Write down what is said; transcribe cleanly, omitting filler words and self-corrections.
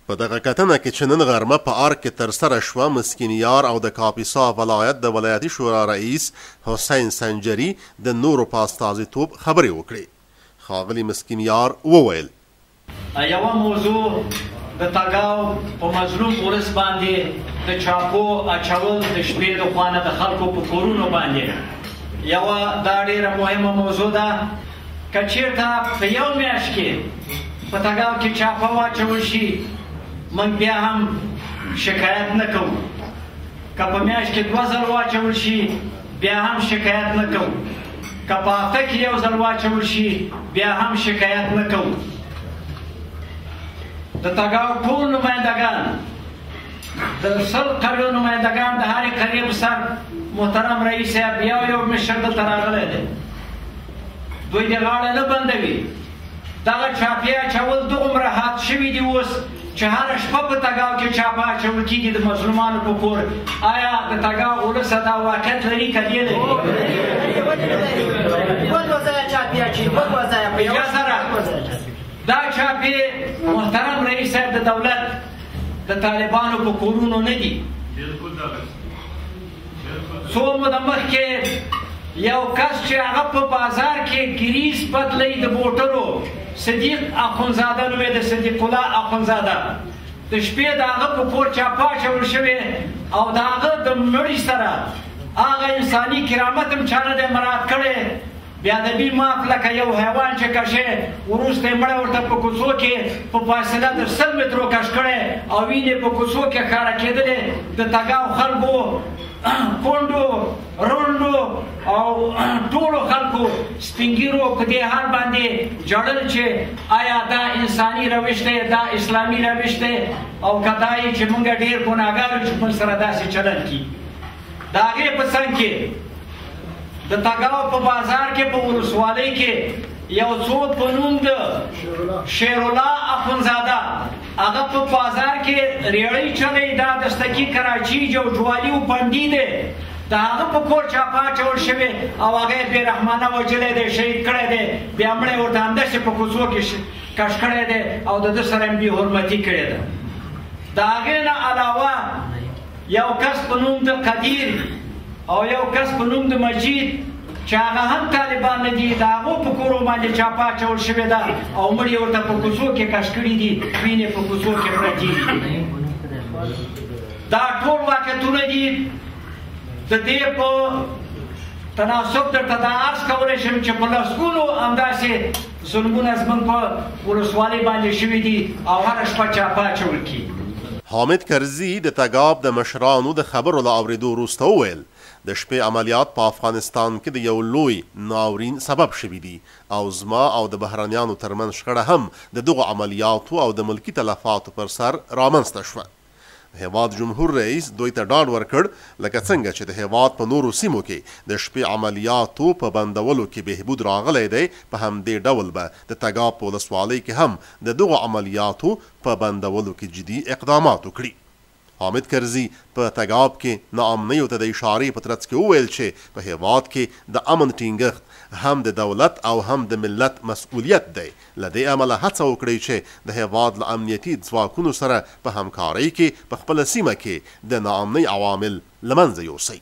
په دغه کتنه کې چې نن غرمه په ارګ کې ترسره شوه، مسکین یار او د کاپیسا ولایت د ولایتي شورا رئیس حسین سنجري د نورو په استازیتوب خبرې وکړې. ښاغلي مسکین یار وویل: یوه موضوع د تګاو په مظلوم ولس باندې د چاپو اچول د شپې د خوانه د خلکو په کورونو باندې یوه دا ډېره مهمه موضوع ده. که چېرته په یو میاشت کې په تګاو کې چاپه واچول شي، موږ بیا هم شکایت نه کوو. که په میاشت کې 2 ځل واچول شي، بیا هم شکایت نه کوو. که په هفته کې 1 ځل واچول شي، بیا هم شکایت نه کوو. د تګاو ټول نمایندګان، د 100 قریو نمایندګان، د هرې قریې په سر محترم رئیس صاحب یو مشر دلته راغلی دی. دوی د غاړه نه بندوي. دغه چاپې اچول دومره حد شوي دي اوس چې هره شپه په تګاو کې چاپه اچول کېږي د مظلومانو په کور. آیا د تګاو ولس دا واقعیت لري که نه لري؟ اجازه را دا چاپې محترم رئیس صاحب د دولت د طالبانو په کورونو نه دي. څو موده مخکې یو کس چې هغه په بازار کې ګریس بدلی د بوټلو، صدیق اخونزاده نومې د صدیق الله اخونزاده، د شپې د هغه په کور چاپه اچول شوې او د هغه د مړي سره هغه انساني کرامت هم چا نه دی مراعات کړی. بیادبي معاف لکه یو حیوان چې کشې وروسته یې مړی ورته په کوڅو کې په فاصله د 100 مترو کش کړی او وینې په کوڅو کې ښکاره کېدلې. د تګاو خلکو، کونډو، رونډو او ټولو خلکو سپینګیرو په دې حال باندې جړل چې آیا دا انساني روش دی، دا اسلامي روش دی، او که دا یې چې موږ ډېر ګناهګار یو چې موږ سره داسې چلن کي. د هغې په څنګ کې د تګاو په بازار کې په ولسوالۍ کې یو څوک په نوم د شیرالله اخونزاده، هغه په بازار کې ریړۍ چلی، دا دستګي کراچي جوجوالي او پنډي دی. د هغه په کور چاپه اچول شوې او هغه یې بې رحمانه وژلی دی، شهید کړی دی، بیا مړی ورته همداسې په کوڅو کې کش کړی دی او د ده سره یې بې حرمتي کړې ده. د هغې نه علاوه یو کس په نوم د قدیر او یو کس په نوم د مجید چې هغه هم طالبان نه دي، د هغو په کورو باندې چاپه اچول شوې ده او مړي ورته په کوڅو کې کش کړي دي، وینې په کوڅو کې پرتې دي. دا ټول واقعیتونه دي. د دې په تناسب درته دا عرض کولی شم چې په لسګونو همداسې ظلمونه زموږ په ولسوالۍ باندې شوي دي او هره شپه چاپه اچول کېږي. حامد کرزي د تګاب د مشرانو د خبرو له اورېدو وروسته وویل: د شپې عملیات په افغانستان کې د یو لوی ناورین سبب شوي دي او زما او د بهرنیانو ترمنځ شخړه هم د دغو عملیاتو او د ملکي تلفاتو پر سر رامنځته شوه. هیواد جمهور رئیس دوی ته ډاډ ورکړ لکه څنګه چې د هیواد په نورو سیمو کې د شپې عملیاتو په بندولو کې بهبود راغلی دی، په همدې ډول به د تګاب په ولسوالۍ کې هم د دغو عملیاتو په بندولو کې جدي اقدامات وکړي. حامد کرزي په تګاب کې ناامنیو ته د اشارې په ترڅ کې وویل چې په هیواد کې د امن ټینګښت هم د دولت او هم د ملت مسؤلیت دی. له دې امله هڅه وکړئ چې د هیواد له امنیتي ځواکونو سره په همکارۍ کې په خپله سیمه کې د ناامنۍ عوامل له منځه یوسئ.